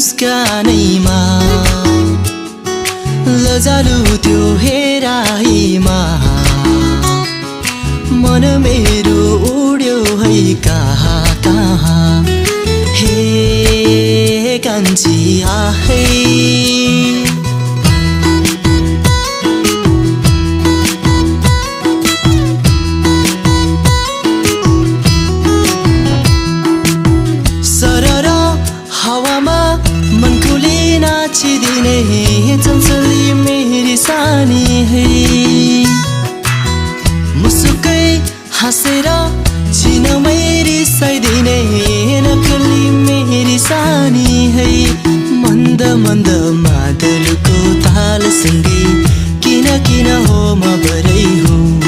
मुस्कानैमा लजालु त्यो हेराइमा मन मेरो उड्यो है कहाँ कहाँ हे कान्छी आहै नाचिदिने चञ्चली मेरी सानी है मुसुकै हाँसेर छिनमै रिसाइदिने नक्कली मेरी सानी है मन्द मन्द मादलको तालसँगै किन किन हो म भरै हो